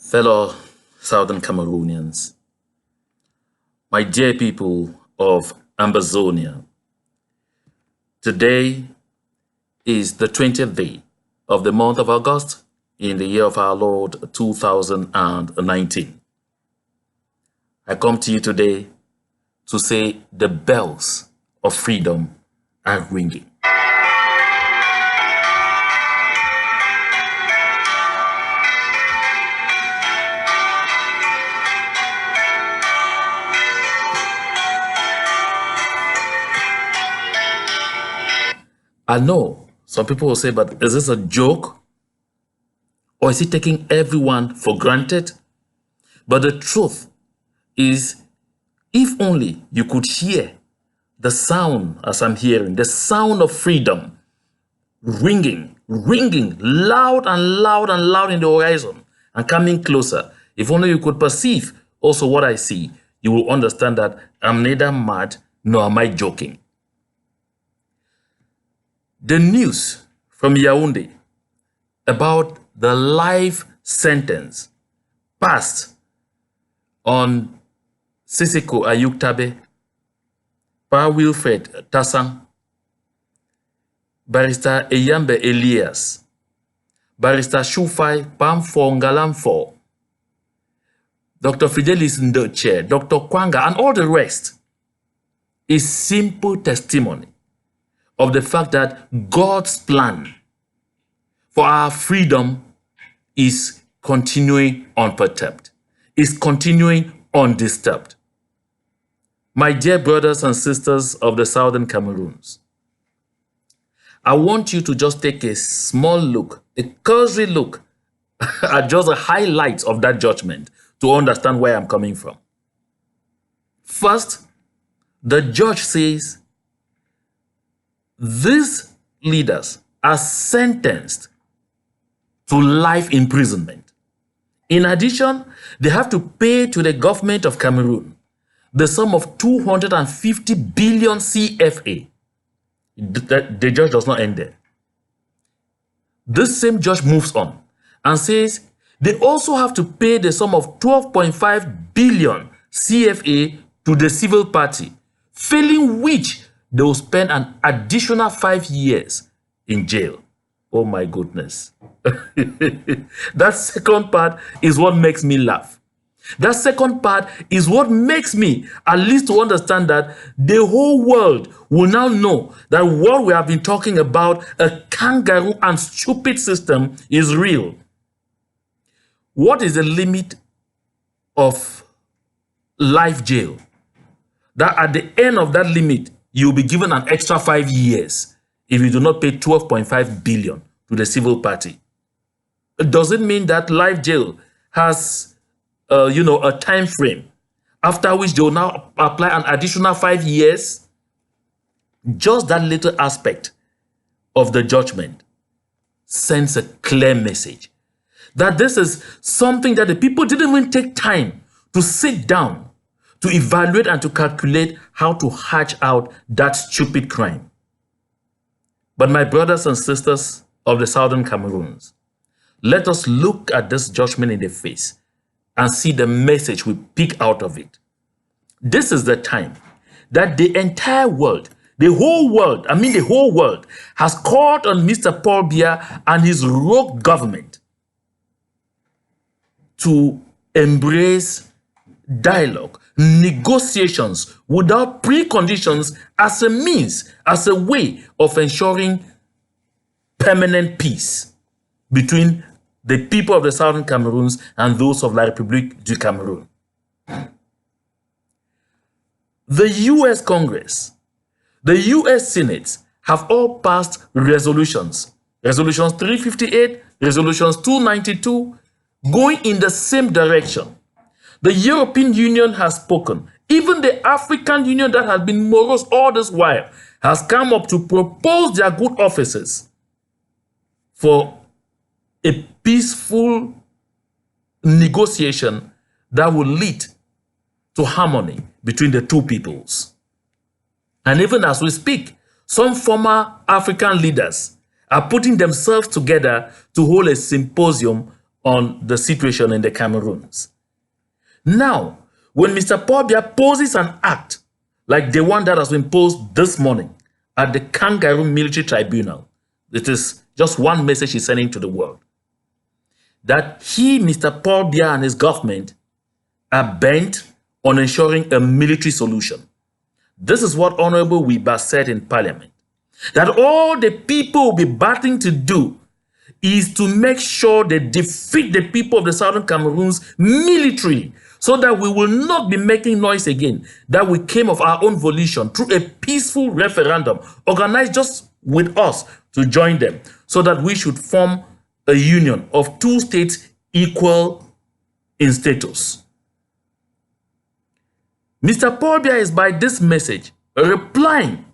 Fellow Southern Cameroonians, my dear people of Ambazonia, today is the 20th day of the month of August in the year of our Lord 2019. I come to you today to say the bells of freedom are ringing. I know some people will say, but is this a joke? Or is he taking everyone for granted? But the truth is, if only you could hear the sound as I'm hearing, the sound of freedom ringing, loud and loud and loud in the horizon and coming closer. If only you could perceive also what I see, you will understand that I'm neither mad nor am I joking. The news from Yaounde about the life sentence passed on Sisiku AyukTable, Pa Wilfred Tassang, Barrister Eyambe Elias, Barrister Shufai Pamfongalamfo, Dr. Fidelis Ndoche, Dr. Kwanga, and all the rest is simple testimony of the fact that God's plan for our freedom is continuing unperturbed, is continuing undisturbed. My dear brothers and sisters of the Southern Cameroons, I want you to just take a small look, a cursory look at just the highlights of that judgment to understand where I'm coming from. First, the judge says these leaders are sentenced to life imprisonment. In addition, they have to pay to the government of Cameroon the sum of 250 billion CFA. The judge does not end there. This same judge moves on and says they also have to pay the sum of 12.5 billion CFA to the civil party, failing which they will spend an additional 5 years in jail. Oh my goodness. That second part is what makes me laugh. That second part is what makes me at least to understand that the whole world will now know that what we have been talking about, a kangaroo and stupid system, is real. What is the limit of life jail? That at the end of that limit, you'll be given an extra 5 years if you do not pay 12.5 billion to the civil party. Does it mean that life jail has, a time frame after which they will now apply an additional 5 years? Just that little aspect of the judgment sends a clear message that this is something that the people didn't even take time to sit down to evaluate and to calculate how to hatch out that stupid crime. But my brothers and sisters of the Southern Cameroons, let us look at this judgment in the face and see the message we pick out of it. This is the time that the entire world, the whole world has called on Mr. Paul Biya and his rogue government to embrace dialogue, negotiations without preconditions as a means, as a way of ensuring permanent peace between the people of the Southern Cameroons and those of La République du Cameroun. The US Congress, the US Senate have all passed resolutions, resolutions 358, resolutions 292, going in the same direction. The European Union has spoken. Even the African Union that has been morose all this while has come up to propose their good offices for a peaceful negotiation that will lead to harmony between the two peoples. And even as we speak, some former African leaders are putting themselves together to hold a symposium on the situation in the Cameroons. Now, when Mr. Paul Biya poses an act like the one that has been posed this morning at the Yaounde Military Tribunal, it is just one message he's sending to the world. That he, Mr. Paul Biya, and his government are bent on ensuring a military solution. This is what Honorable Biya said in Parliament. That all the people will be battling to do is to make sure they defeat the people of the Southern Cameroons militarily, so that we will not be making noise again, that we came of our own volition through a peaceful referendum organized just with us to join them, so that we should form a union of two states equal in status. Mr. Paul Biya is by this message replying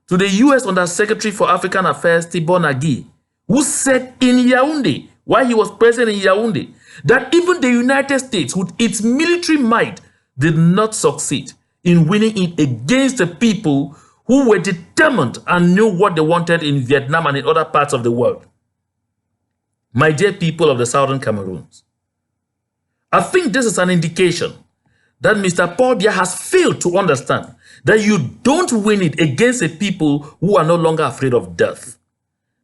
to the U.S. Undersecretary for African Affairs, Thibault Nagy, who said in Yaounde, while he was present in Yaounde, that even the United States, with its military might, did not succeed in winning it against the people who were determined and knew what they wanted in Vietnam and in other parts of the world. My dear people of the Southern Cameroons, I think this is an indication that Mr. Paul Biya has failed to understand that you don't win it against the people who are no longer afraid of death.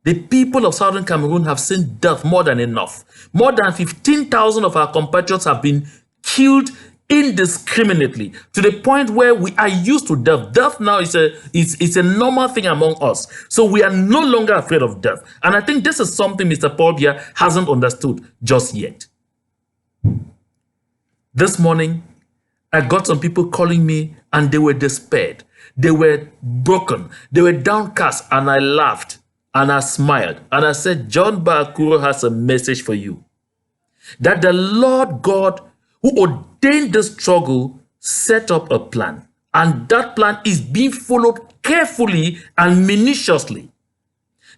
The people of Southern Cameroon have seen death more than enough. More than 15,000 of our compatriots have been killed indiscriminately, to the point where we are used to death. Death now is a normal thing among us. So we are no longer afraid of death. And I think this is something Mr. Paul Biya hasn't understood just yet. This morning, I got some people calling me and they were despaired. They were broken. They were downcast, and I laughed and I smiled and I said, John Bakuro has a message for you. That the Lord God who ordained the struggle set up a plan, and that plan is being followed carefully and minutiously.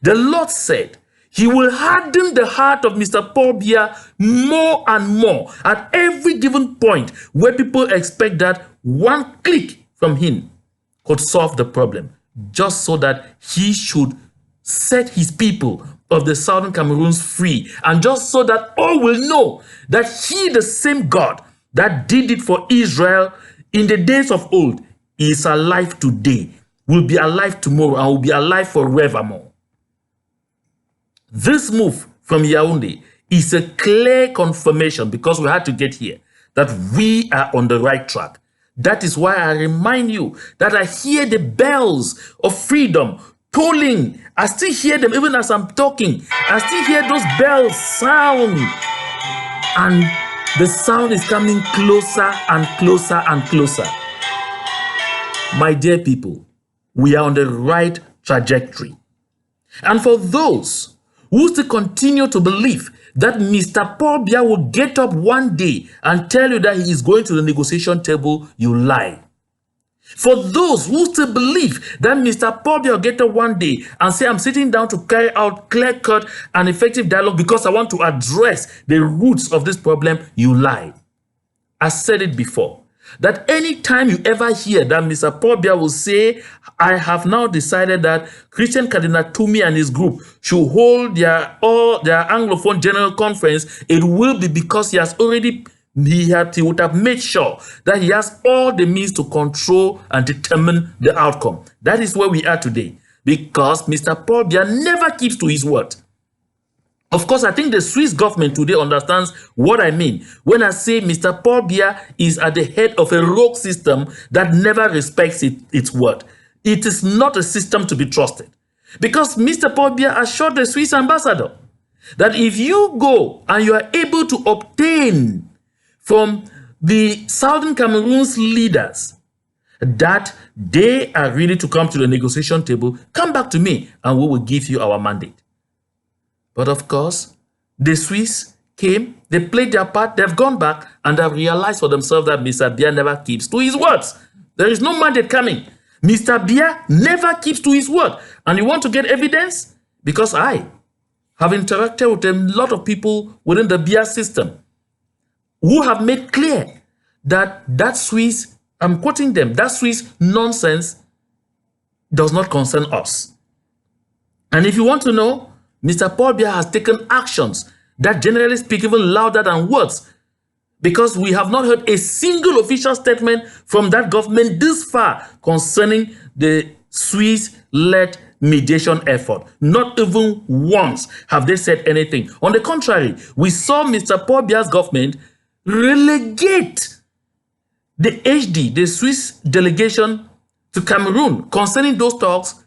The Lord said he will harden the heart of Mr. Paul Biya more and more at every given point where people expect that one click from him could solve the problem, just so that he should set his people of the Southern Cameroons free, and just so that all will know that he, the same God that did it for Israel in the days of old, is alive today, will be alive tomorrow, and will be alive forevermore. This move from Yaounde is a clear confirmation, because we had to get here, that we are on the right track. That is why I remind you that I hear the bells of freedom tolling. I still hear them even as I'm talking. I still hear those bells sound. And the sound is coming closer and closer and closer. My dear people, we are on the right trajectory. And for those who still continue to believe that Mr. Paul Biya will get up one day and tell you that he is going to the negotiation table, you lie. For those who still believe that Mr. Paul Biya will get up one day and say, I'm sitting down to carry out clear-cut and effective dialogue because I want to address the roots of this problem, you lie. I said it before, that anytime you ever hear that Mr. Paul Biya will say, I have now decided that Christian Cardinal Tumi and his group should hold their Anglophone General Conference, it will be because he would have made sure that he has all the means to control and determine the outcome. That is where we are today, because Mr. Paul Biya never keeps to his word. Of course, I think the Swiss government today understands what I mean when I say Mr. Paul Biya is at the head of a rogue system that never respects its word. It is not a system to be trusted, because Mr. Paul Biya assured the Swiss ambassador that if you go and you are able to obtain from the Southern Cameroons leaders that they are ready to come to the negotiation table, come back to me and we will give you our mandate. But of course, the Swiss came, they played their part, they've gone back and have realized for themselves that Mr. Biya never keeps to his words. There is no mandate coming. Mr. Biya never keeps to his word. And you want to get evidence? Because I have interacted with a lot of people within the Biya system who have made clear that that Swiss, I'm quoting them, that Swiss nonsense does not concern us. And if you want to know, Mr. Paul Biya has taken actions that generally speak even louder than words, because we have not heard a single official statement from that government this far concerning the Swiss-led mediation effort. Not even once have they said anything. On the contrary, we saw Mr. Paul Biya's government relegate the HD, the Swiss delegation to Cameroon concerning those talks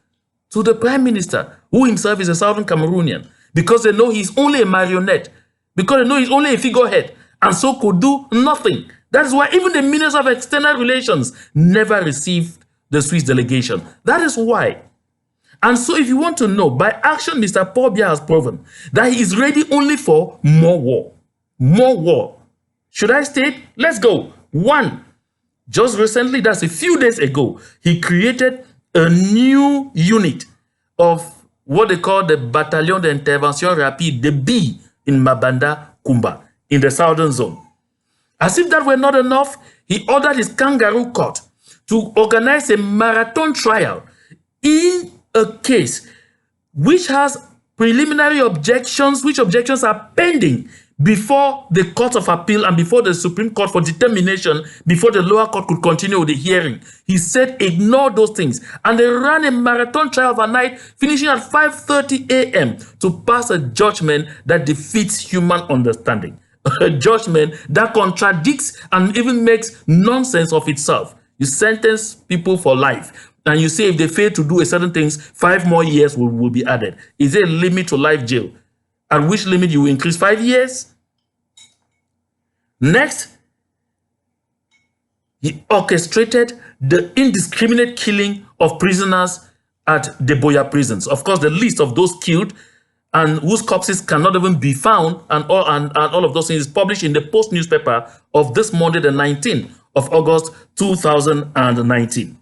to the Prime Minister, who himself is a Southern Cameroonian, because they know he's only a marionette, because they know he's only a figurehead, and so could do nothing. That is why even the Minister of External Relations never received the Swiss delegation. That is why. And so if you want to know, by action, Mr. Paul Biya has proven that he is ready only for more war. More war. Should I state? Let's go. One, just recently, that's a few days ago, he created a new unit of what they call the Bataillon d'Intervention Rapide, the B, in Mabanda, Kumba, in the southern zone. As if that were not enough, he ordered his kangaroo court to organize a marathon trial in a case which has preliminary objections, which objections are pending before the Court of Appeal and before the Supreme Court for determination, before the lower court could continue with the hearing. He said, ignore those things. And they ran a marathon trial overnight, finishing at 5:30 a.m. to pass a judgment that defeats human understanding. A judgment that contradicts and even makes nonsense of itself. You sentence people for life, and you say if they fail to do a certain things, 5 more years will be added. Is there a limit to life jail? At which limit you will increase 5 years? Next, he orchestrated the indiscriminate killing of prisoners at the Biya prisons. Of course, the list of those killed and whose corpses cannot even be found, and all of those things is published in the Post newspaper of this Monday, the 19th of August, 2019.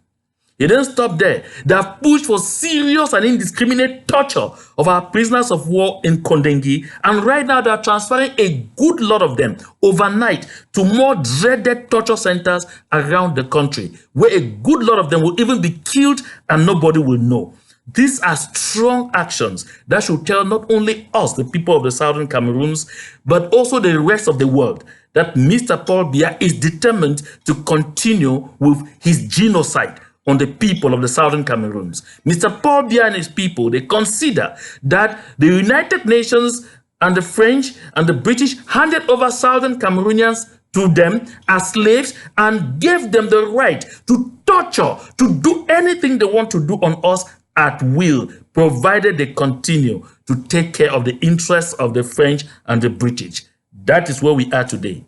He didn't stop there. They have pushed for serious and indiscriminate torture of our prisoners of war in Kondengi, and right now they are transferring a good lot of them overnight to more dreaded torture centers around the country, where a good lot of them will even be killed and nobody will know. These are strong actions that should tell not only us, the people of the Southern Cameroons, but also the rest of the world, that Mr. Paul Biya is determined to continue with his genocide on the people of the Southern Cameroons. Mr. Paul Biya and his people, they consider that the United Nations and the French and the British handed over Southern Cameroonians to them as slaves and gave them the right to torture, to do anything they want to do on us at will, provided they continue to take care of the interests of the French and the British. That is where we are today.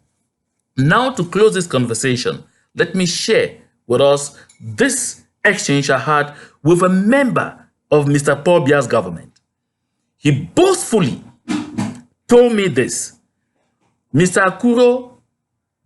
Now, to close this conversation, let me share with us this exchange I had with a member of Mr. Paul Biya's government. He boastfully told me this: Mr. Akuro,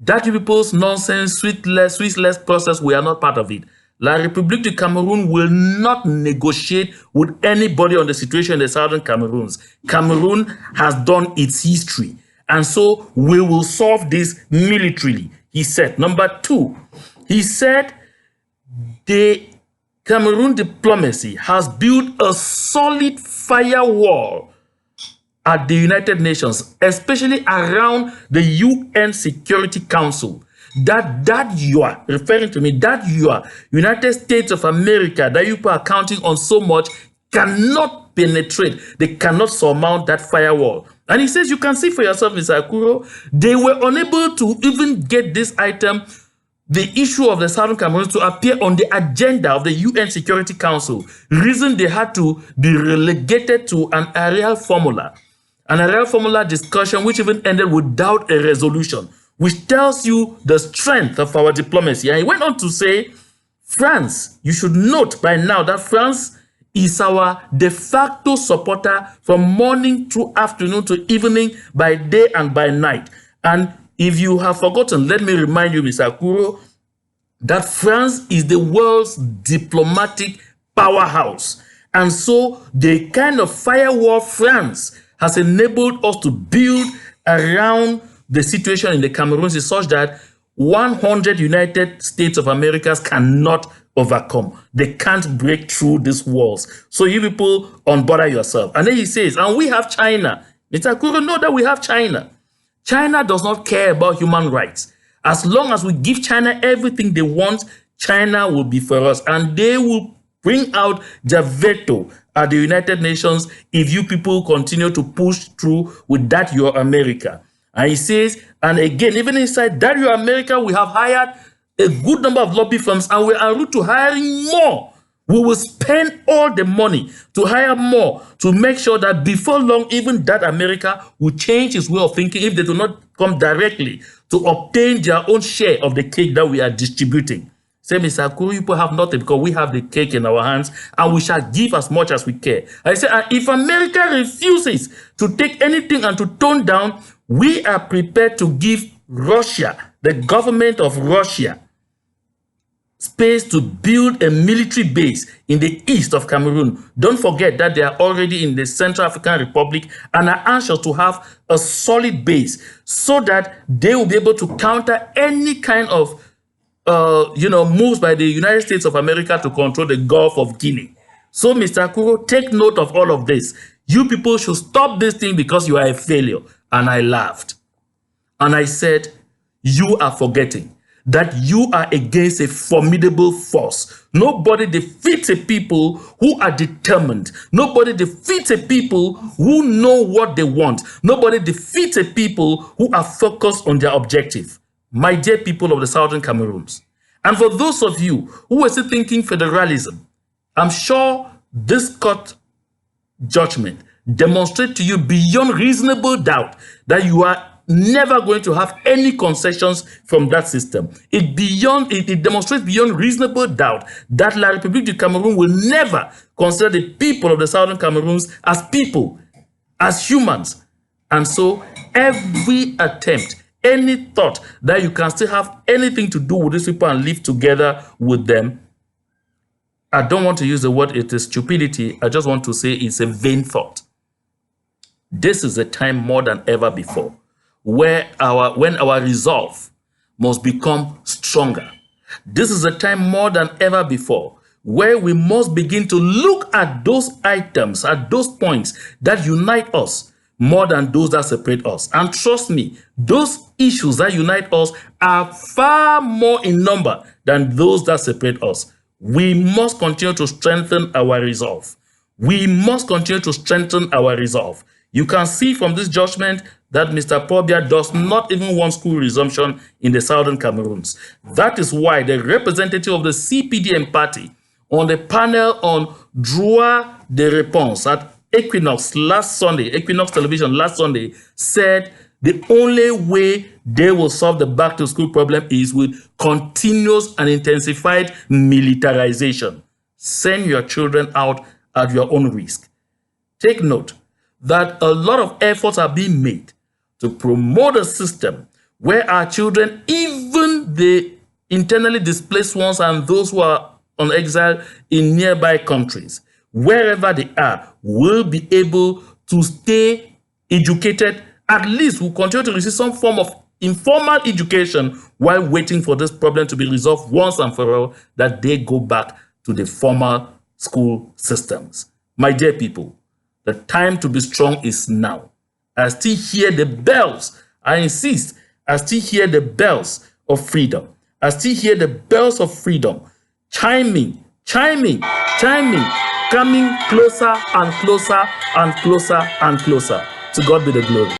that people's nonsense, Swissless process, we are not part of it. La République du Cameroon will not negotiate with anybody on the situation in the Southern Cameroons. Cameroon has done its history, and so we will solve this militarily, he said. Number two, he said the Cameroon diplomacy has built a solid firewall at the United Nations, especially around the UN Security Council. That you are referring to me, that you are United States of America, that you are counting on so much, cannot penetrate. They cannot surmount that firewall. And he says, you can see for yourself, Mr. Akuro, they were unable to even get this item, the issue of the Southern Cameroons, to appear on the agenda of the UN Security Council. Reason they had to be relegated to an aerial formula discussion, which even ended without a resolution, which tells you the strength of our diplomacy. And he went on to say, France, you should note by now that France is our de facto supporter from morning to afternoon to evening, by day and by night. And if you have forgotten, let me remind you, Mr. Akuro, that France is the world's diplomatic powerhouse. And so the kind of firewall France has enabled us to build around the situation in the Cameroons is such that 100 United States of America cannot overcome. They can't break through these walls. So you people unbother yourself. And then he says, and we have China. Mr. Kuro, know that we have China. China does not care about human rights. As long as we give China everything they want, China will be for us. And they will bring out their veto at the United Nations if you people continue to push through with that your America. And he says, and again, even inside that your America, we have hired a good number of lobby firms, and we are en route to hiring more. We will spend all the money to hire more to make sure that before long, even that America will change its way of thinking if they do not come directly to obtain their own share of the cake that we are distributing. Say, Mr. Kuru, you have nothing because we have the cake in our hands and we shall give as much as we care. I say, and if America refuses to take anything and to tone down, we are prepared to give Russia, the government of Russia, space to build a military base in the east of Cameroon. Don't forget that they are already in the Central African Republic and are anxious to have a solid base so that they will be able to counter any kind of moves by the United States of America to control the Gulf of Guinea. So, Mr. Kuro, take note of all of this. You people should stop this thing because you are a failure. And I laughed. And I said, you are forgetting that you are against a formidable force. Nobody defeats a people who are determined. Nobody defeats a people who know what they want. Nobody defeats a people who are focused on their objective. My dear people of the Southern Cameroons, and for those of you who are still thinking federalism, I'm sure this court judgment demonstrates to you beyond reasonable doubt that you are never going to have any concessions from that system. It demonstrates beyond reasonable doubt that La République du Cameroun will never consider the people of the Southern Cameroons as people, as humans. And so every attempt, any thought that you can still have anything to do with these people and live together with them, I don't want to use the word it is stupidity. I just want to say it's a vain thought. This is a time more than ever before when our resolve must become stronger. This is a time more than ever before where we must begin to look at those items, at those points that unite us more than those that separate us. And trust me, those issues that unite us are far more in number than those that separate us. We must continue to strengthen our resolve. We must continue to strengthen our resolve. You can see from this judgment that Mr. Biya does not even want school resumption in the Southern Cameroons. That is why the representative of the CPDM party on the panel on droit de réponse at Equinox Television last Sunday said the only way they will solve the back to school problem is with continuous and intensified militarization. Send your children out at your own risk. Take note that a lot of efforts are being made to promote a system where our children, even the internally displaced ones and those who are on exile in nearby countries, wherever they are, will be able to stay educated. At least will continue to receive some form of informal education while waiting for this problem to be resolved once and for all, that they go back to the formal school systems. My dear people, the time to be strong is now. I still hear the bells. I insist. I still hear the bells of freedom. I still hear the bells of freedom chiming, coming closer and closer and closer and closer. To God be the glory.